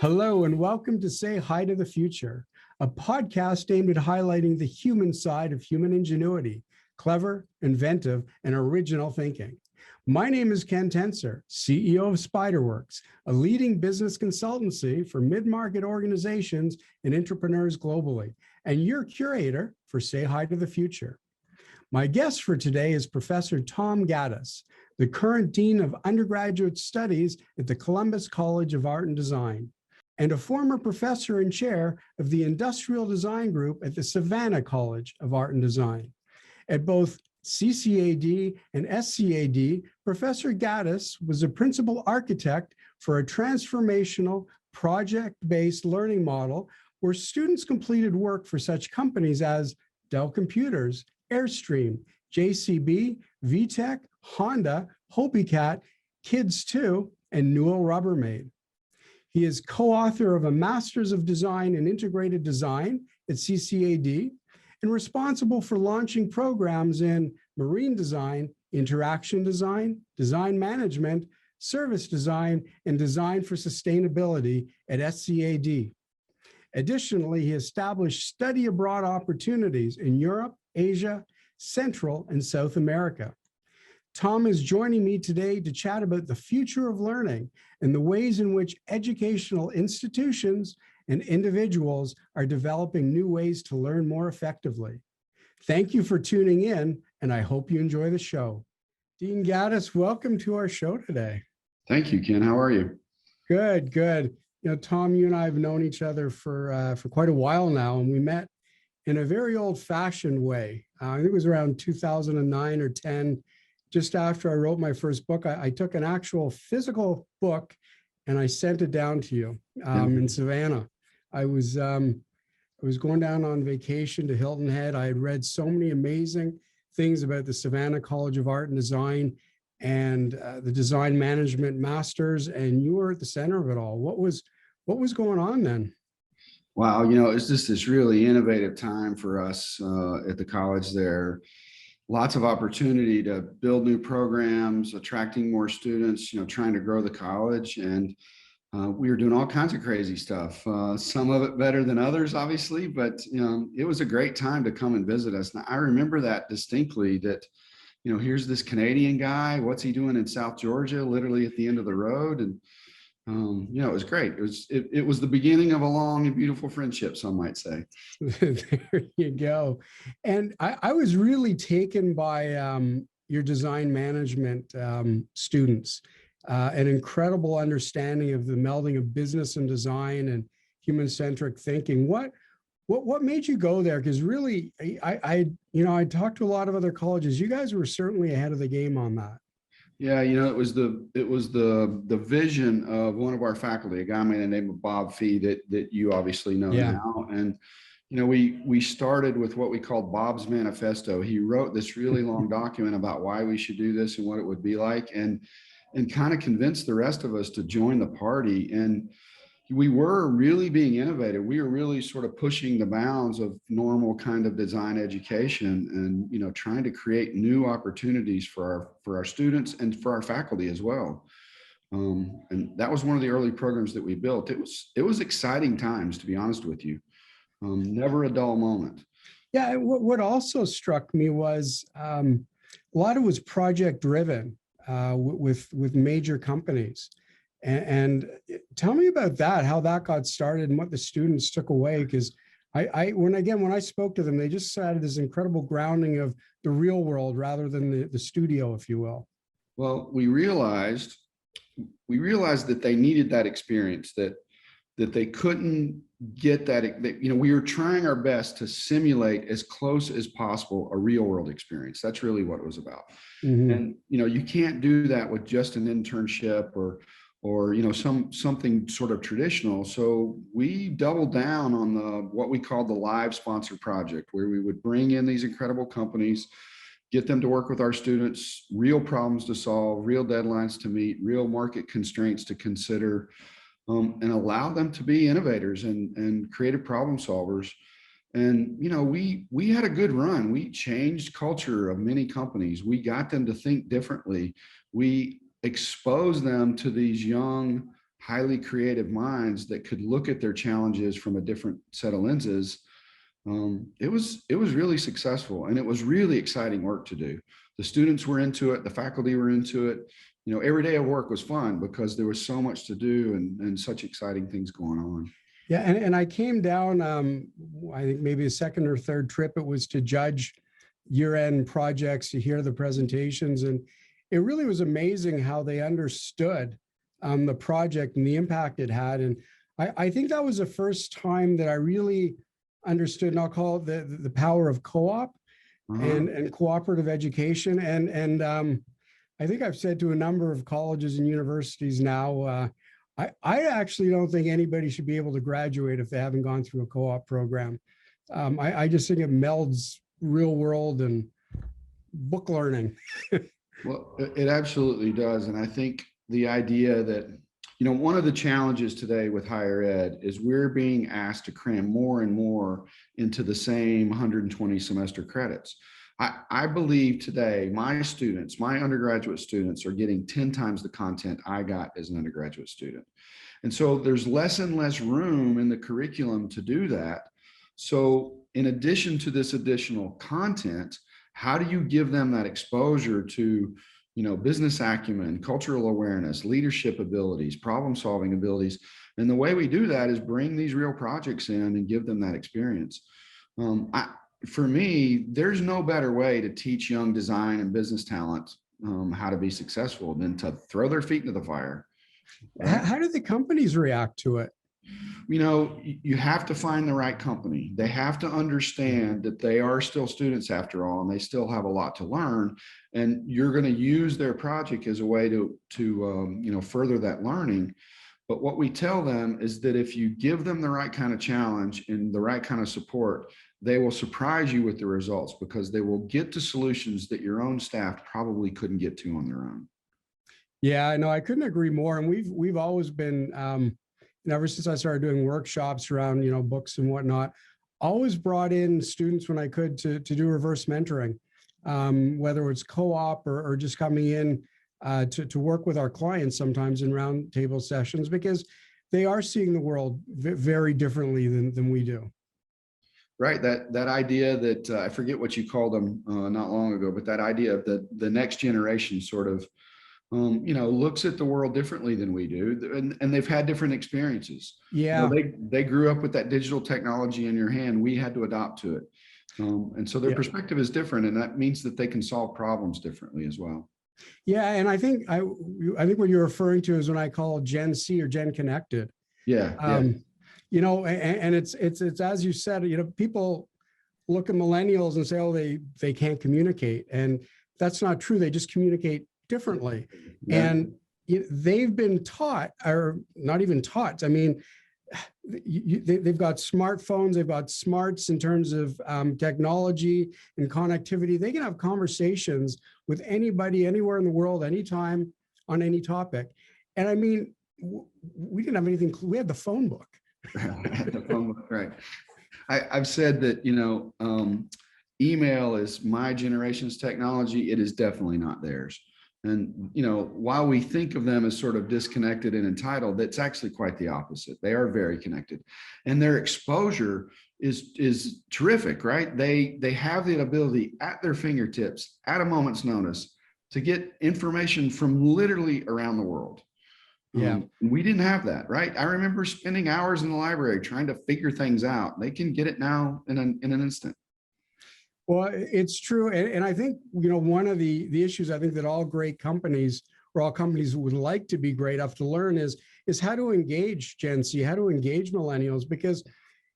Hello, and welcome to Say Hi to the Future, a podcast aimed at highlighting the human side of human ingenuity, clever, inventive, and original thinking. My name is Ken Tencer, CEO of Spyder Works, a leading business consultancy for mid-market organizations and entrepreneurs globally, and your curator for Say Hi to the Future. My guest for today is Professor Tom Gattis, the current Dean of Undergraduate Studies at the Columbus College of Art and Design, and a former professor and chair of the Industrial Design Group at the Savannah College of Art and Design. At both CCAD and SCAD, Professor Gattis was a principal architect for a transformational project-based learning model where students completed work for such companies as Dell Computers, Airstream, JCB, VTech, Honda, Hobiecat, Kids2, and Newell Rubbermaid. He is co-author of a Master's of Design in Integrated Design at CCAD and responsible for launching programs in marine design, interaction design, design management, service design, and design for sustainability at SCAD. Additionally, he established study abroad opportunities in Europe, Asia, Central, and South America. Tom is joining me today to chat about the future of learning and the ways in which educational institutions and individuals are developing new ways to learn more effectively. Thank you for tuning in, and I hope you enjoy the show. Dean Gattis, welcome to our show today. Thank you, Ken. How are you? Good, good. You know, Tom, you and I have known each other for quite a while now, and we met in a very old-fashioned way. I think it was around 2009 or 10. Just after I wrote my first book, I took an actual physical book and I sent it down to you in Savannah. I was going down on vacation to Hilton Head. I had read so many amazing things about the Savannah College of Art and Design and the Design Management Masters, and you were at the center of it all. What was going on then? Wow, you know, it's just this really innovative time for us at the college there. Lots of opportunity to build new programs, attracting more students, you know, trying to grow the college. And we were doing all kinds of crazy stuff, some of it better than others, obviously, but, you know, it was a great time to come and visit us. Now, I remember that distinctly, that, you know, here's this Canadian guy, what's he doing in South Georgia, literally at the end of the road. And, you know, it was great. It was the beginning of a long and beautiful friendship, some might say. There you go. And I was really taken by your design management students, an incredible understanding of the melding of business and design and human-centric thinking. What made you go there? Because really, I talked to a lot of other colleges. You guys were certainly ahead of the game on that. Yeah, you know, it was the vision of one of our faculty, a guy by the name of Bob Fee that you obviously know now. And, you know, we started with what we called Bob's Manifesto. He wrote this really long document about why we should do this and what it would be like, and kind of convinced the rest of us to join the party. And we were really being innovative. We were really sort of pushing the bounds of normal kind of design education, and, you know, trying to create new opportunities for our students and for our faculty as well. And that was one of the early programs that we built. It was exciting times, to be honest with you. Never a dull moment. Yeah. What also struck me was a lot of it was project driven with major companies. And tell me about that, how that got started and what the students took away. Because when I spoke to them, they just had this incredible grounding of the real world rather than the studio, if you will. Well, we realized that they needed that experience, that they couldn't get that, you know, we were trying our best to simulate as close as possible a real world experience. That's really what it was about. Mm-hmm. And, you know, you can't do that with just an internship or you know, something sort of traditional. So we doubled down on what we called the live sponsor project, where we would bring in these incredible companies, get them to work with our students, real problems to solve, real deadlines to meet, real market constraints to consider, and allow them to be innovators and creative problem solvers. And, you know, we had a good run. We changed culture of many companies. We got them to think differently. We exposed them to these young, highly creative minds that could look at their challenges from a different set of lenses. It was really successful, and it was really exciting work to do. The students were into it, the faculty were into it. Every day of work was fun because there was so much to do and such exciting things going on. Yeah, and I came down, I think maybe a second or third trip, it was to judge year-end projects, to hear the presentations. And it really was amazing how they understood the project and the impact it had. And I think that was the first time that I really understood, and I'll call it the power of co-op and cooperative education. And I think I've said to a number of colleges and universities now, I actually don't think anybody should be able to graduate if they haven't gone through a co-op program. I just think it melds real world and book learning. Well, it absolutely does. And I think the idea that, one of the challenges today with higher ed is we're being asked to cram more and more into the same 120 semester credits. I believe today my undergraduate students are getting 10 times the content I got as an undergraduate student. And so there's less and less room in the curriculum to do that. So in addition to this additional content, how do you give them that exposure to, business acumen, cultural awareness, leadership abilities, problem solving abilities? And the way we do that is bring these real projects in and give them that experience. For me, there's no better way to teach young design and business talent how to be successful than to throw their feet into the fire. Right? How do the companies react to it? You have to find the right company. They have to understand that they are still students after all, and they still have a lot to learn. And you're going to use their project as a way to further that learning. But what we tell them is that if you give them the right kind of challenge and the right kind of support, they will surprise you with the results, because they will get to solutions that your own staff probably couldn't get to on their own. Yeah, I know. I couldn't agree more. And we've always been, ever since I started doing workshops around, books and whatnot, always brought in students when I could to do reverse mentoring, whether it's co-op or just coming in to work with our clients sometimes in roundtable sessions, because they are seeing the world very differently than we do. Right. That idea that I forget what you called them not long ago, but that idea of the next generation sort of, looks at the world differently than we do. And they've had different experiences. Yeah. They grew up with that digital technology in your hand. We had to adopt to it. And so their perspective is different. And that means that they can solve problems differently as well. Yeah. And I think what you're referring to is when I call Gen C or Gen Connected. Yeah. And it's as you said, people look at millennials and say, oh, they can't communicate. And that's not true. They just communicate differently. Yeah. And they've been taught, or not even taught. I mean, they've got smartphones, they've got smarts in terms of technology and connectivity. They can have conversations with anybody, anywhere in the world, anytime, on any topic. And I mean, we didn't have anything. We had the phone book. The phone book, right. I've said that, email is my generation's technology. It is definitely not theirs. And, while we think of them as sort of disconnected and entitled, that's actually quite the opposite. They are very connected, and their exposure is terrific, right? They have the ability at their fingertips at a moment's notice to get information from literally around the world. Yeah. We didn't have that, right? I remember spending hours in the library trying to figure things out. They can get it now in an instant. Well, it's true. And I think, one of the issues I think that all great companies, or all companies would like to be great, have to learn is how to engage Gen Z, how to engage millennials, because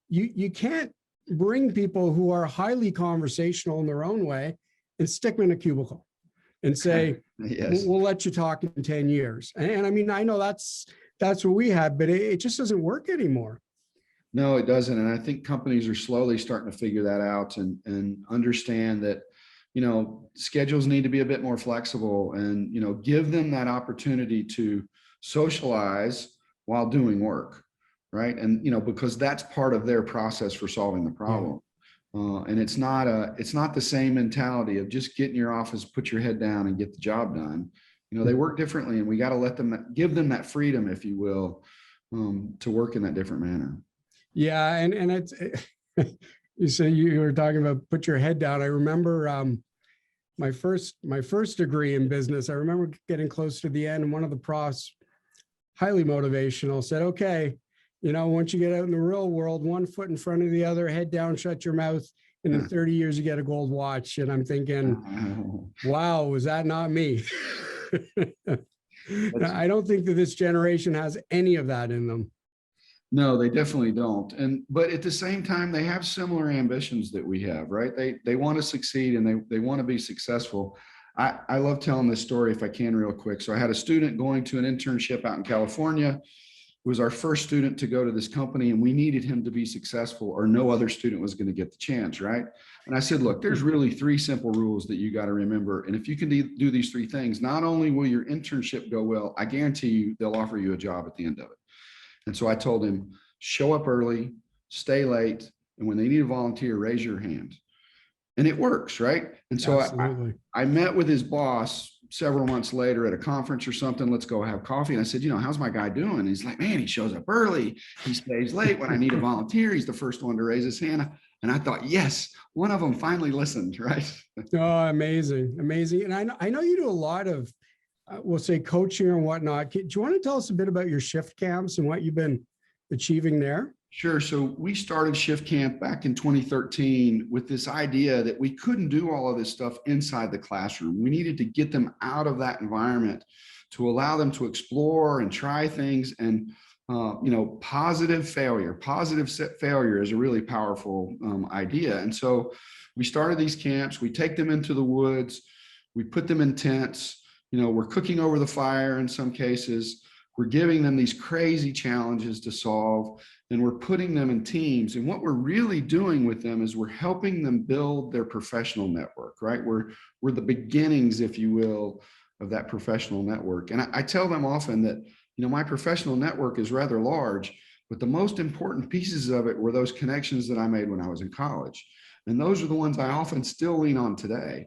you can't bring people who are highly conversational in their own way and stick them in a cubicle and say, yes, we'll let you talk in 10 years. And I mean, I know that's what we had, but it just doesn't work anymore. No, it doesn't. And I think companies are slowly starting to figure that out and understand that, schedules need to be a bit more flexible and, give them that opportunity to socialize while doing work. Right. And, because that's part of their process for solving the problem. And it's not the same mentality of just get in your office, put your head down and get the job done. They work differently, and we got to give them that freedom, if you will, to work in that different manner. Yeah. And it's, you say you were talking about put your head down. I remember my first degree in business. I remember getting close to the end, and one of the profs, highly motivational, said, okay, once you get out in the real world, one foot in front of the other, head down, shut your mouth. And in 30 years, you get a gold watch. And I'm thinking, wow, was that not me? I don't think that this generation has any of that in them. No, they definitely don't. But at the same time, they have similar ambitions that we have, right? They want to succeed, and they want to be successful. I love telling this story, if I can, real quick. So I had a student going to an internship out in California. It was our first student to go to this company, and we needed him to be successful, or no other student was going to get the chance, right? And I said, look, there's really 3 simple rules that you got to remember. And if you can do these 3 things, not only will your internship go well, I guarantee you they'll offer you a job at the end of it. And so I told him, show up early, stay late, and when they need a volunteer, raise your hand. And it works, right? And so I met with his boss several months later at a conference or something. Let's go have coffee. And I said, how's my guy doing? And he's like, man, he shows up early. He stays late. When I need a volunteer, he's the first one to raise his hand. And I thought, yes, one of them finally listened, right? Oh, amazing. Amazing. And I know you do a lot of, we'll say, coaching or whatnot. Do you want to tell us a bit about your shift camps and what you've been achieving there? Sure. So we started Shift Camp back in 2013 with this idea that we couldn't do all of this stuff inside the classroom. We needed to get them out of that environment to allow them to explore and try things. And, positive failure is a really powerful idea. And so we started these camps. We take them into the woods. We put them in tents. We're cooking over the fire in some cases. We're giving them these crazy challenges to solve, and we're putting them in teams. And what we're really doing with them is we're helping them build their professional network, right? We're the beginnings, if you will, of that professional network. And I tell them often that, my professional network is rather large, but the most important pieces of it were those connections that I made when I was in college. And those are the ones I often still lean on today.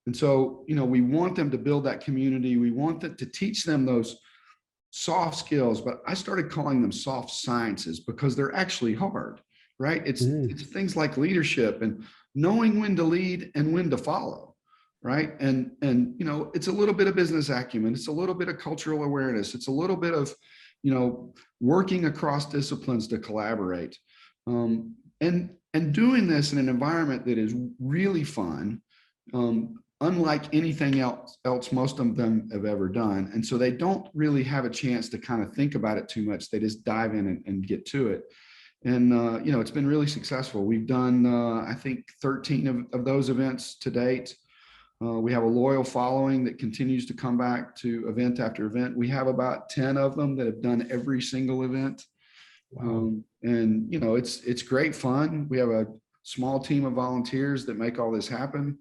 And so, we want them to build that community. We want them to teach them those soft skills, but I started calling them soft sciences because they're actually hard, right? It's things like leadership and knowing when to lead and when to follow, right? And it's a little bit of business acumen. It's a little bit of cultural awareness. It's a little bit of, working across disciplines to collaborate. And doing this in an environment that is really fun, unlike anything else most of them have ever done. And so they don't really have a chance to kind of think about it too much. They just dive in and get to it. And, it's been really successful. We've done, I think, 13 of those events to date. We have a loyal following that continues to come back to event after event. We have about 10 of them that have done every single event. Wow. And, it's great fun. We have a small team of volunteers that make all this happen.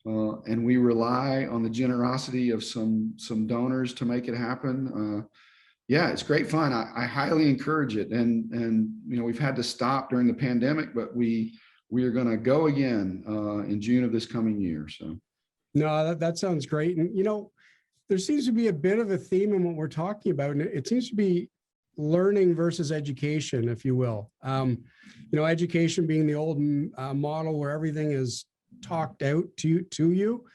And we rely on the generosity of some donors to make it happen. It's great fun. I highly encourage it. And we've had to stop during the pandemic, but we are going to go again in June of this coming year. So, no, that sounds great. And there seems to be a bit of a theme in what we're talking about, and it seems to be learning versus education, if you will. Education being the old model where everything is talked out to you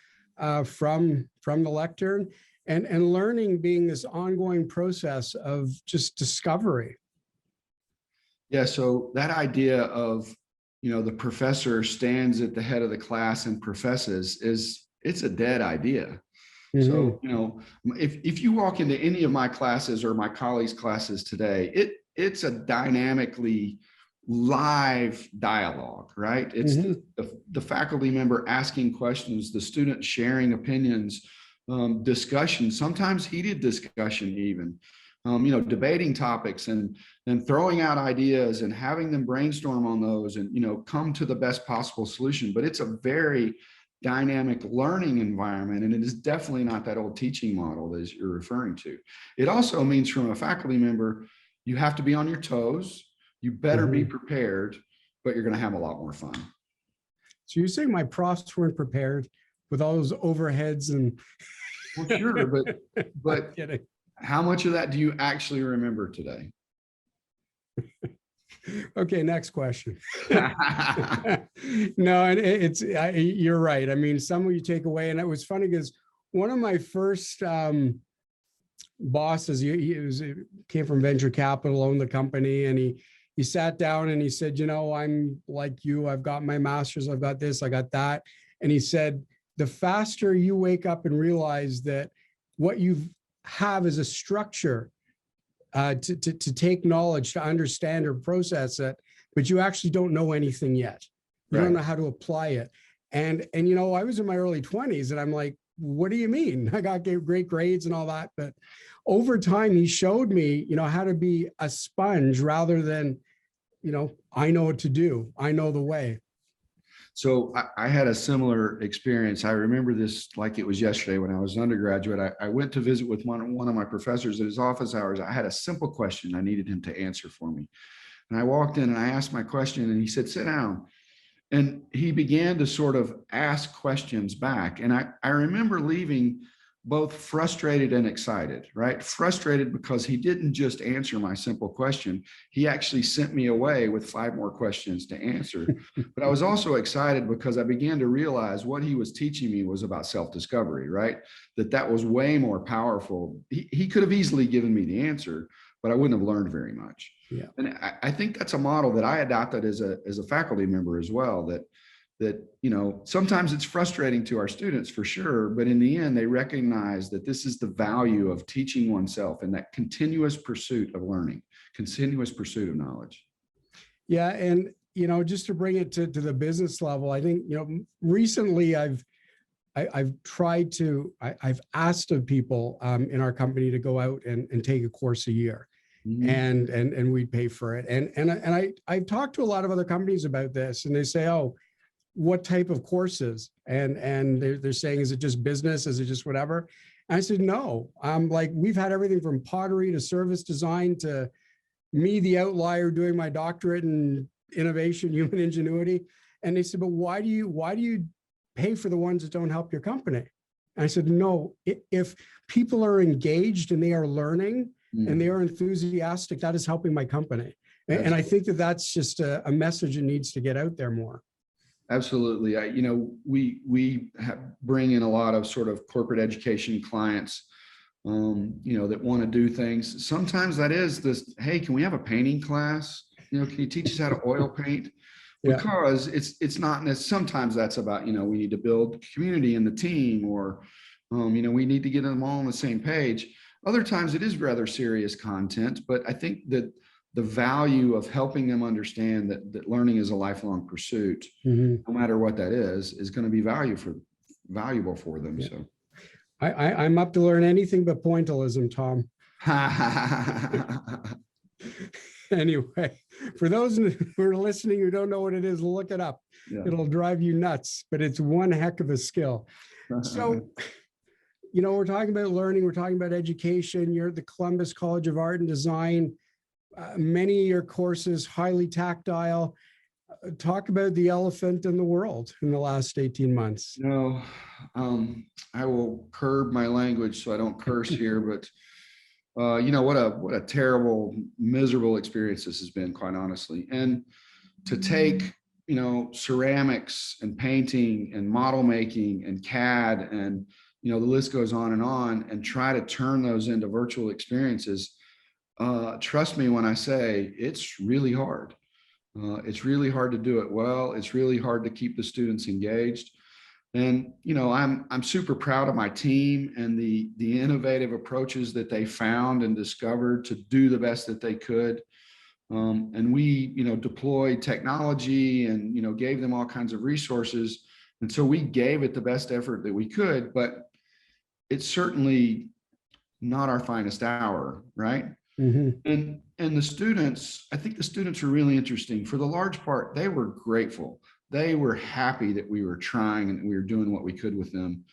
from the lectern, and learning being this ongoing process of just discovery. Yeah. So that idea of, the professor stands at the head of the class and professes it's a dead idea. Mm-hmm. So, if you walk into any of my classes or my colleagues' classes today, it's a dynamically live dialogue, right? It's the faculty member asking questions, the student sharing opinions, discussion, sometimes heated discussion even, debating topics and throwing out ideas and having them brainstorm on those and, come to the best possible solution. But it's a very dynamic learning environment, and it is definitely not that old teaching model that you're referring to. It also means, from a faculty member, you have to be on your toes. You better be prepared, but you're going to have a lot more fun. So you're saying my profs weren't prepared with all those overheads and Well, sure, I'm but kidding. how much of that do you actually remember today? Okay, next question. No, and you're right. I mean, some of you take away, and it was funny because one of my first bosses, he came from venture capital, owned the company, and he sat down and he said, you know, I'm like you. I've got my master's. I've got this. I got that. And he said, the faster you wake up and realize that what you have is a structure to take knowledge, to understand or process it, but you actually don't know anything yet. You Right. don't know how to apply it. And you know, I was in my early 20s and I'm like, what do you mean? I got great grades and all that. But over time, he showed me, you know, how to be a sponge rather than, you know, I know what to do. I know the way. So I had a similar experience. I remember this like it was yesterday when I was an undergraduate. I went to visit with one of my professors at his office hours. I had a simple question I needed him to answer for me. And I walked in and I asked my question and he said, sit down. And he began to sort of ask questions back. And I remember leaving both frustrated and excited, right? Frustrated because he didn't just answer my simple question. He actually sent me away with 5 more questions to answer. But I was also excited because I began to realize what he was teaching me was about self-discovery, right? That was way more powerful. He could have easily given me the answer, but I wouldn't have learned very much. Yeah. And I think that's a model that I adopted as a faculty member as well, that you know, sometimes it's frustrating to our students for sure, but in the end, they recognize that this is the value of teaching oneself and that continuous pursuit of learning, continuous pursuit of knowledge. Yeah. And, you know, just to bring it to the business level, I think, you know, recently I've tried to, I've asked of people in our company to go out and take a course a year. Mm-hmm. And we'd pay for it. And I've talked to a lot of other companies about this and they say, oh, what type of courses? And they're saying, is it just business? Is it just whatever? And I said, no. Like we've had everything from pottery to service design to me, the outlier, doing my doctorate in innovation, human ingenuity. And they said, but why do you pay for the ones that don't help your company? And I said, no, if people are engaged and they are learning and they are enthusiastic, that is helping my company. And I think that that's just a message that needs to get out there more. Absolutely. You know, we bring in a lot of sort of corporate education clients, you know, that want to do things. Sometimes that is this, hey, can we have a painting class? You know, can you teach us how to oil paint? Because it's not, sometimes that's about, you know, we need to build community in the team or, you know, we need to get them all on the same page. Other times it is rather serious content, but I think that the value of helping them understand that learning is a lifelong pursuit, no matter what that is going to be valuable for them. Yeah. So I'm up to learn anything but pointillism, Tom. Anyway, for those who are listening who don't know what it is, look it up. Yeah. It'll drive you nuts, but it's one heck of a skill. So, you know, we're talking about learning, we're talking about education. You're at the Columbus College of Art and Design. Many of your courses, highly tactile. Talk about the elephant in the world in the last 18 months. No, I will curb my language so I don't curse here, but you know, what a terrible, miserable experience this has been, quite honestly. And to take, you know, ceramics and painting and model making and CAD and, you know, the list goes on and try to turn those into virtual experiences. Trust me when I say it's really hard. It's really hard to do it well. It's really hard to keep the students engaged. And, you know, I'm super proud of my team and the innovative approaches that they found and discovered to do the best that they could. And we, you know, deployed technology and, you know, gave them all kinds of resources. And so we gave it the best effort that we could, but it's certainly not our finest hour, right? And the students, I think the students were really interesting. For the large part, they were grateful. They were happy that we were trying and we were doing what we could with them,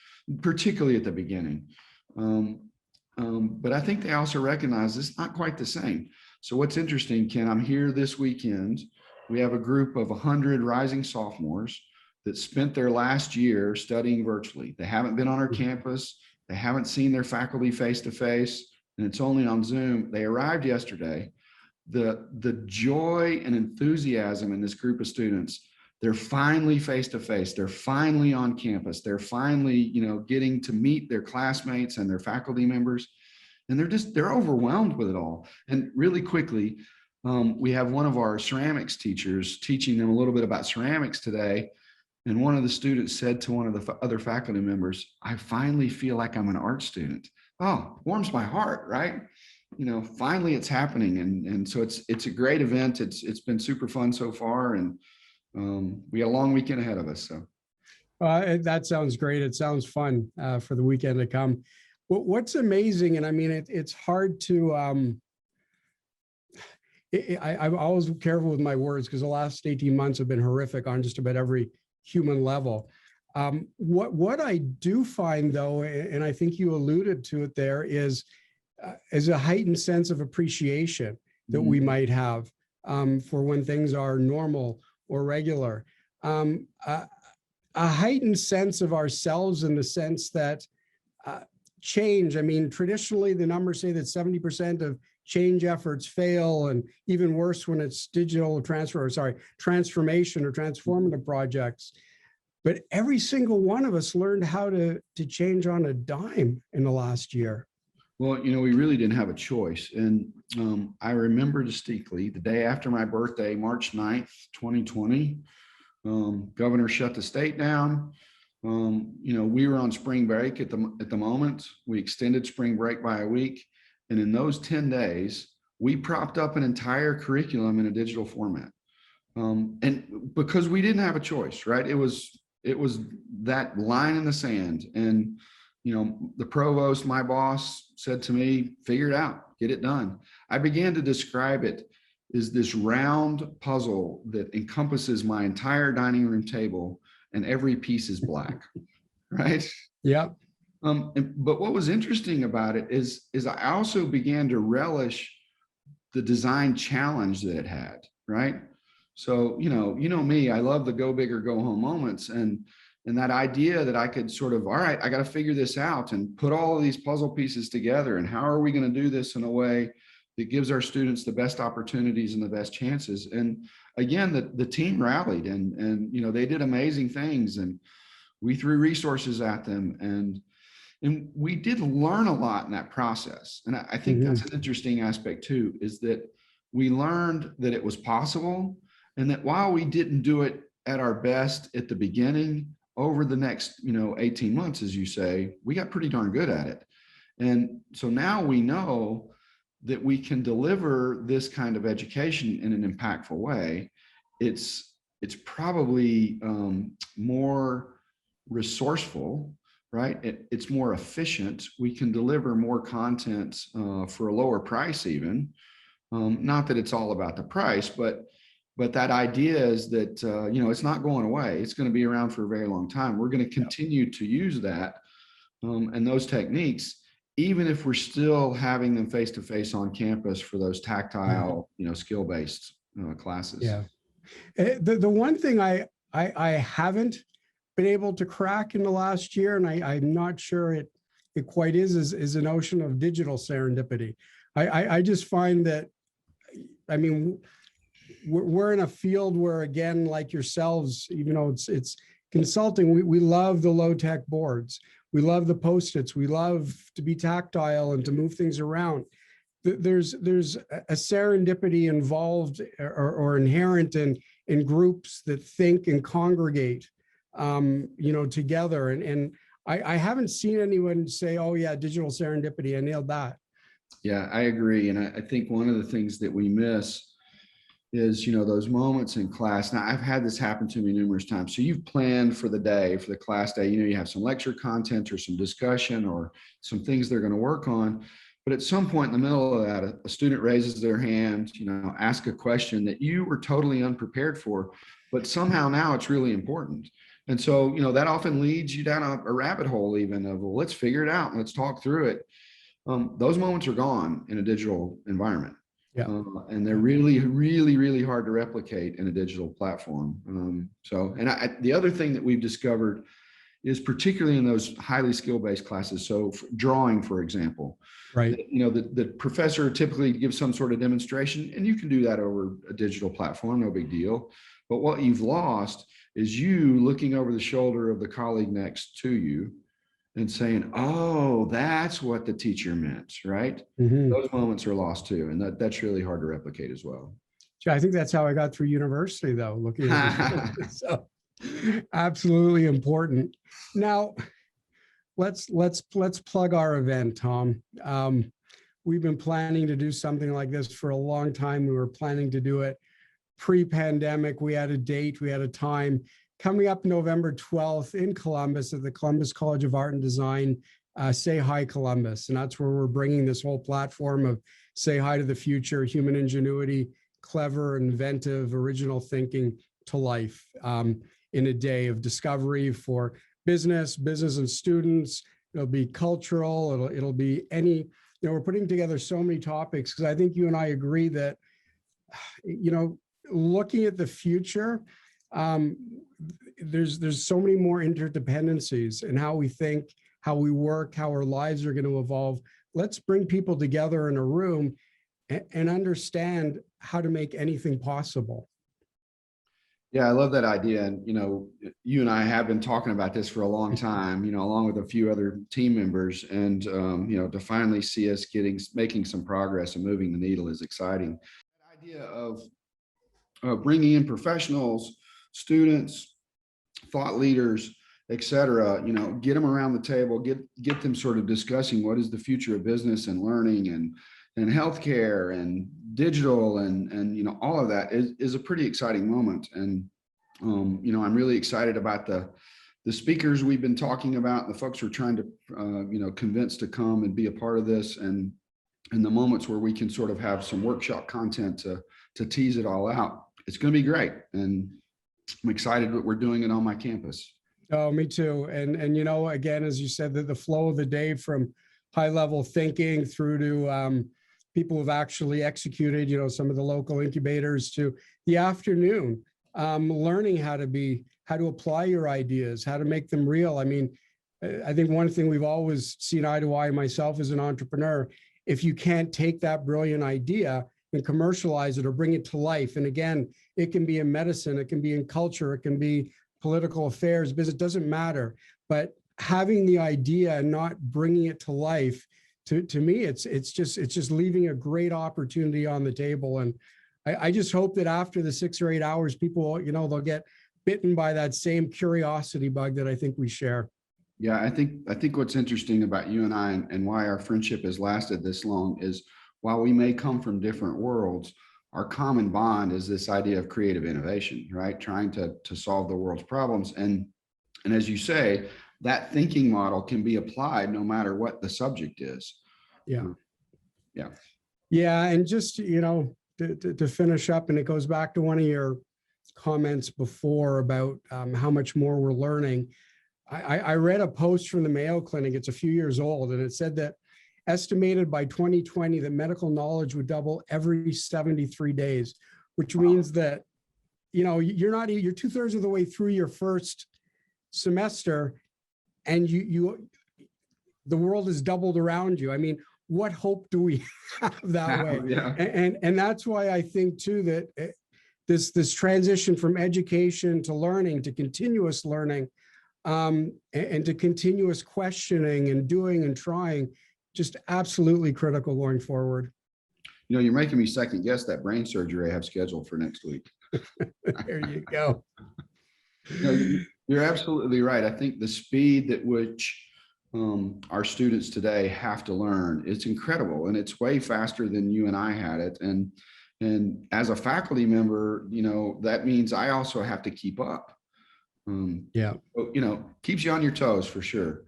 particularly at the beginning. But I think they also recognize it's not quite the same. So what's interesting, Ken, I'm here this weekend. We have a group of 100 rising sophomores that spent their last year studying virtually. They haven't been on our campus. They haven't seen their faculty face to face, and it's only on Zoom. They arrived yesterday. The joy and enthusiasm in this group of students, they're finally face to face. They're finally on campus. They're finally, getting to meet their classmates and their faculty members. And they're overwhelmed with it all. And really quickly, we have one of our ceramics teachers teaching them a little bit about ceramics today. And one of the students said to one of the other faculty members, "I finally feel like I'm an art student." Oh, warms my heart, right? Finally it's happening. And so it's a great event. It's been super fun so far. And we got a long weekend ahead of us. So that sounds great. It sounds fun for the weekend to come. What's amazing, and I mean, it's hard to, I'm always careful with my words because the last 18 months have been horrific on just about every human level. What I do find though, and I think you alluded to it there, is a heightened sense of appreciation that we might have for when things are normal or regular. A heightened sense of ourselves in the sense that change, I mean, traditionally the numbers say that 70% of change efforts fail, and even worse when it's transformation or transformative projects. But every single one of us learned how to change on a dime in the last year. Well, we really didn't have a choice. And I remember distinctly the day after my birthday, March 9th, 2020, governor shut the state down. We were on spring break at the moment. We extended spring break by a week. And in those 10 days, we propped up an entire curriculum in a digital format. And because we didn't have a choice, right? It was that line in the sand. And, the provost, my boss, said to me, "Figure it out, get it done." I began to describe it as this round puzzle that encompasses my entire dining room table, and every piece is black, right? Yeah. But what was interesting about it is I also began to relish the design challenge that it had, right? So, me, I love the go big or go home moments, and that idea that I could sort of, all right, I got to figure this out and put all of these puzzle pieces together. And how are we going to do this in a way that gives our students the best opportunities and the best chances? And again, the team rallied and they did amazing things, and we threw resources at them, and we did learn a lot in that process. And I think that's an interesting aspect too, is that we learned that it was possible, and that while we didn't do it at our best at the beginning, over the next 18 months, as you say, we got pretty darn good at it. And so now we know that we can deliver this kind of education in an impactful way. It's probably more resourceful, right? It's more efficient. We can deliver more content for a lower price even. Not that it's all about the price, but that idea is that, it's not going away. It's going to be around for a very long time. We're going to continue to use that and those techniques, even if we're still having them face-to-face on campus for those tactile, skill-based classes. Yeah. The one thing I haven't been able to crack in the last year, and I'm not sure it quite is a notion of digital serendipity. I just find that, I mean, we're in a field where, again, like yourselves, even though it's consulting, we love the low tech boards. We love the Post-its. We love to be tactile and to move things around. There's a serendipity involved or inherent in groups that think and congregate, together. And I haven't seen anyone say, "Oh yeah, digital serendipity, I nailed that." Yeah, I agree. And I think one of the things that we miss is, those moments in class. Now, I've had this happen to me numerous times. So you've planned for the day, for the class day, you have some lecture content or some discussion or some things they're going to work on. But at some point in the middle of that, a student raises their hand, ask a question that you were totally unprepared for, but somehow now it's really important. And so, that often leads you down a rabbit hole even of, well, let's figure it out and let's talk through it. Those moments are gone in a digital environment. Yeah. And they're really, really, really hard to replicate in a digital platform. The other thing that we've discovered is particularly in those highly skill-based classes. So drawing, for example, Right. the professor typically gives some sort of demonstration, and you can do that over a digital platform, no big deal. But what you've lost is you looking over the shoulder of the colleague next to you and saying, oh, that's what the teacher meant, right? Mm-hmm. Those moments are lost too. And that's really hard to replicate as well. I think that's how I got through university, though, looking at it. So absolutely important. Now, let's plug our event, Tom. We've been planning to do something like this for a long time. We were planning to do it pre-pandemic. We had a date, we had a time. Coming up November 12th in Columbus at the Columbus College of Art and Design, Say Hi Columbus. And that's where we're bringing this whole platform of Say Hi to the Future, human ingenuity, clever, inventive, original thinking to life in a day of discovery for business and students. It'll be cultural, it'll be any, we're putting together so many topics because I think you and I agree that, looking at the future, there's so many more interdependencies in how we think, how we work, how our lives are going to evolve. Let's bring people together in a room and understand how to make anything possible. Yeah, I love that idea. And, you and I have been talking about this for a long time, along with a few other team members. And, to finally see us making some progress and moving the needle is exciting. That idea of bringing in professionals, students, thought leaders, et cetera, get them around the table, get them sort of discussing what is the future of business and learning and healthcare and digital and all of that is a pretty exciting moment. And, I'm really excited about the speakers we've been talking about, the folks we're trying to, convince to come and be a part of this, and the moments where we can sort of have some workshop content to tease it all out. It's going to be great. And I'm excited that we're doing it on my campus. Oh, me too. And again, as you said, the flow of the day from high level thinking through to people who've actually executed, some of the local incubators, to the afternoon, learning how to apply your ideas, how to make them real. I mean, I think one thing we've always seen eye to eye, myself as an entrepreneur, if you can't take that brilliant idea and commercialize it or bring it to life. And again, it can be in medicine, it can be in culture, it can be political affairs, business, it doesn't matter. But having the idea and not bringing it to life, to me, it's just leaving a great opportunity on the table. And I just hope that after the 6 or 8 hours, people, they'll get bitten by that same curiosity bug that I think we share. Yeah, I think what's interesting about you and I and why our friendship has lasted this long is, while we may come from different worlds, our common bond is this idea of creative innovation, right? Trying to solve the world's problems. And as you say, that thinking model can be applied no matter what the subject is. Yeah. Yeah. Yeah. And just, to finish up, and it goes back to one of your comments before about how much more we're learning. I read a post from the Mayo Clinic, it's a few years old, and it said that estimated by 2020 that medical knowledge would double every 73 days, which means that, you're 2/3 of the way through your first semester and the world has doubled around you. I mean, what hope do we have that way? Yeah. And that's why I think too, that this transition from education to learning to continuous learning, and to continuous questioning and doing and trying, just absolutely critical going forward. You're making me second guess that brain surgery I have scheduled for next week. There you go. You're absolutely right. I think the speed at which our students today have to learn, it's incredible, and it's way faster than you and I had it. And as a faculty member, that means I also have to keep up. Yeah. Keeps you on your toes for sure.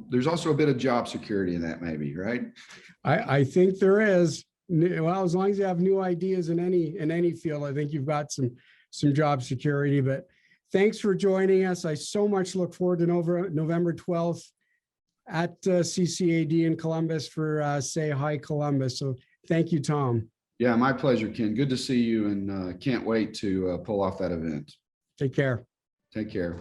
There's also a bit of job security in that, maybe, right? I think there is. Well, as long as you have new ideas in any field, I think you've got some job security. But thanks for joining us. I so much look forward to November 12th at CCAD in Columbus for Say Hi Columbus. So thank you, Tom. Yeah, my pleasure, Ken. Good to see you, and can't wait to pull off that event. Take care. Take care.